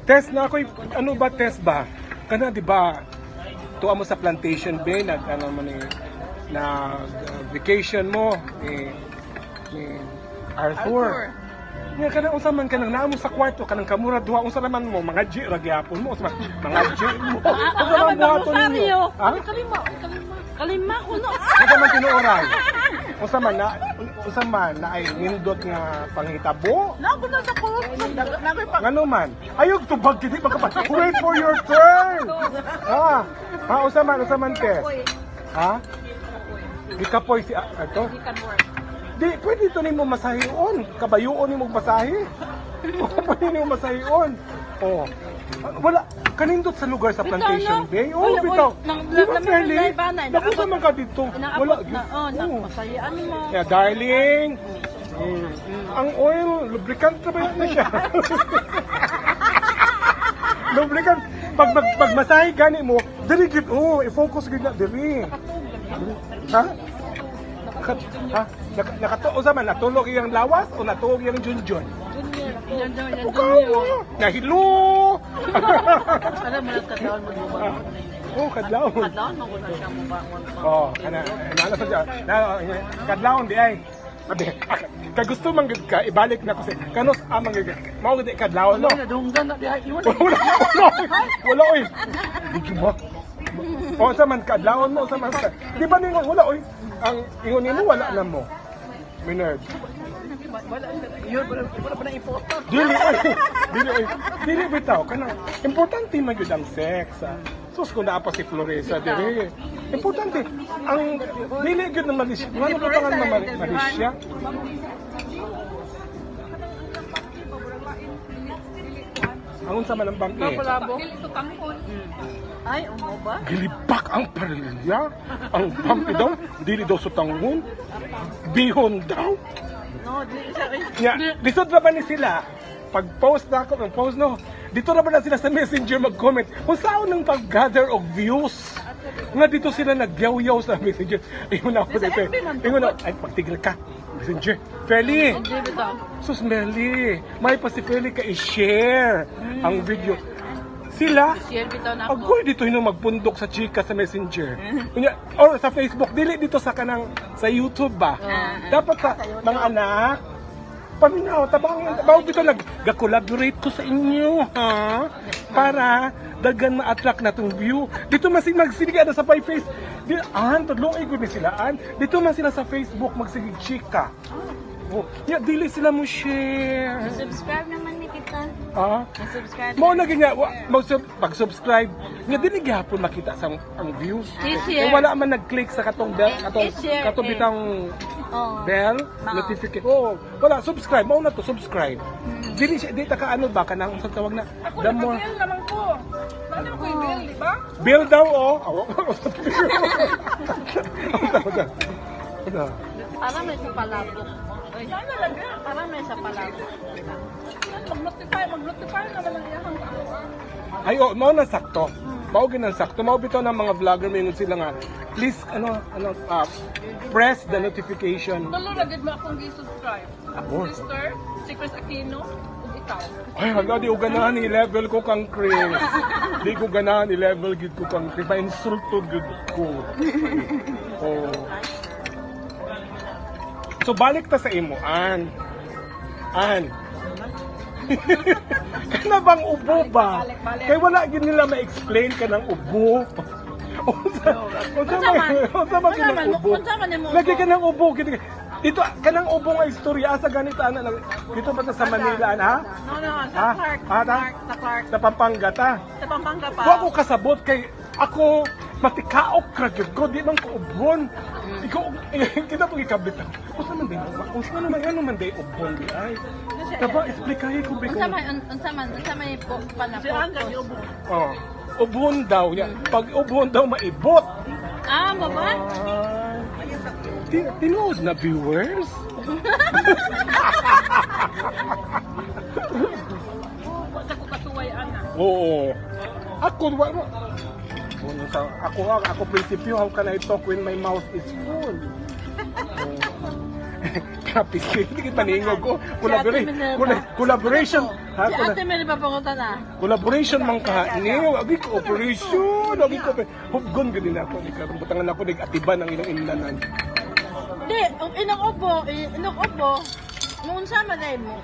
Test na ako, ano ba test ba? Kana di ba? Tuwa mo sa Plantation Bay, nag ano man na vacation mo ni Arthur. Nga kana unsa man kanang naa mo sa kwarto kanang kamura duha unsa naman mo mga G ra gyapon mo unsa man mga G mo. Unsa man mo ato ninyo? Ha? Kalima ko no. Unsa man tinuoray? Unsa man na ay nindot nga panghitabo? Nago na ko. Nago pa. Ngano man? Ayog tubag kiti magkapat. Wait for your turn. Unsa man te? Ha? Gikapoy si ato. Di, pwede ito nimo masahion. Kabayuon nimo masahi. Pwede nimo masahion. Oh. Wala, kanindot sa lugar sa Plantation Bay. Oh, bitaw. Di ba, Fairly? Naku sa mga dito. Wala. Masayaan mo. Yeah, darling. Ang oil, lubricant na ba na siya? Lubricant. Pag masahi gani mo, dili gid, i-focus gid na dili. Ha? Nakatuog sa man, natulog yung lawas o natulog yung junjun? Junior. Nahilo! Alam mo lang kadlaon mo ba? Oh, kadlaon. Kadlaon mo ko na siya mo ba? Oh, nala sa kadlaon di ay. Sabi, kay gusto man gid ka ibalik na kasi kanos amang gid. Mao gid kadlaon no. Dunggan na diha. Wala oy. Di ba? O sa man kadlaon mo sa man. Di ba ningon wala oy. Ang ingon nimo wala na mo. Minerd. Wala pa na ipoto. Dili bitaw kanang importante man gyud ang sex. Sus ko naa pa si Floresa diri. Importante ang dili gyud na Malaysia. Ano ba pangalan na Malaysia? Ang unsa man ang bangke? Dili to tangkon. Ay, umo ba? Gilibak ang parilya. Ang bangke daw dili daw sutangon. Bihon daw. No, dili siya. Lisod na ba ni sila? Pag-post na ako, post no, dito na ba na sila sa messenger mag-comment kung saan ang pag-gather of views. Nga dito sila nag-yaw-yaw sa messenger. Ayun na ako dito. Ayun na, ay pagtigil ka. Messenger. Fairly. Sus Merly. May pa si Fairly ka i-share ang video. Sila, agoy dito yung magpundok sa chika sa messenger. Or sa Facebook, dili dito sa kanang sa YouTube ba? Dapat sa mga anak, paminaw, tabang dito nag-collaborate ko sa inyo, ha? Para dagan ma-attract na tong view. Dito magsinig na sa face. Tadlong igod ni sila. Dito man sila sa Facebook magsigig chika. Dili sila mo share. Subscribe naman ni kita. Subscribe. Mo naging nga pag-subscribe nga dili gyapon makita sa ang views. Kung wala man nag-click sa katong bell, katong bitang bell notification. Wala subscribe, mao na to subscribe. Dili siya dita ka ano ba kanang sa tawag na the more. Bill naman ko. Ano ko yung bill, di ba? Bill daw Para may sa palabok. Saan nalagyan? Para may sa palabok. Mag-notify naman ang iyahang ako. Ay, mao na sakto. Mao ginang sakto. Mao bitaw ng mga vlogger mingon sila nga. Please press the notification. Tulo lagid mo akong gi-subscribe. Ako Abor. Sister, si Chris Aquino, ug ikaw. Ay, hala, di ko ganahan i-level ko kang Chris. Di ko ganahan i-level gid ko kang Chris. Pa-insulto gid ko. Oh. So, balik ta sa imuan. Kana bang ubo ba? Kaya wala gid nila ma-explain ka ng ubo. Unsa man kanang ubo? Lagi ka ng ubo. Dito, kanang ubo nga istorya sa ganito dito ba sa Manila, ha? No, sa Clark. Sa Pampanga ta. Sa Pampanga pa. Wa ko kasabot kay ako matikaok ra gyud ko di man ko ubon. Ikaw kita pag ikabit. Unsa man din? Unsa man ano man day ubon di ay. Taba explain ko biko. Unsa man po pala Si Anga di ubo. Ubon daw niya. Pag ubon daw maibot. Baba? Tinood na viewers. Sa ko katuway ana. Oo. Ako prinsipyo how can I talk when my mouth is full? Pistil, hindi kita ningog ko. Collaboration. Ha, Si Ate Mel papangutan na. collaboration man ka. Niyo, agi cooperation. Agi cooperation. Huggon ka din ako. Butangan ako, nag-atiban ang ilang inlanan. Di, ang inong ubo, nung sama na mo.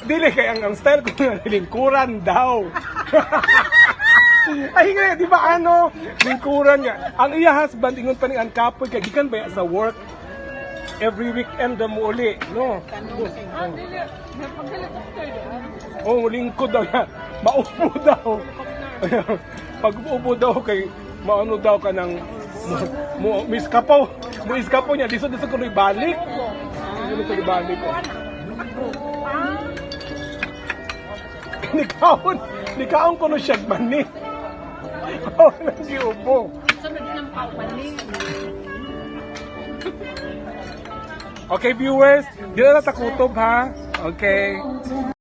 Dili kay ang style ko nga lingkuran daw. Ay nga, di ba ano? Lingkuran niya. Ang iya husband, ingon pa ni ang kapoy, kay gikan ba sa work? Every weekend na mo uli, no? Ah, dili. May pag-helicopter doon. Oh, lingkod daw yan. Maupo daw. Pag uupo daw kay, maano daw ka ng, miskapaw. Mo iskapaw niya, diso ko na ibalik. Diso ko ibalik ko. Nikaon ko no siya mani. Oh, nag-iupo. Sunod ng papaling. Okay, viewers, di na natakutob ha. Okay.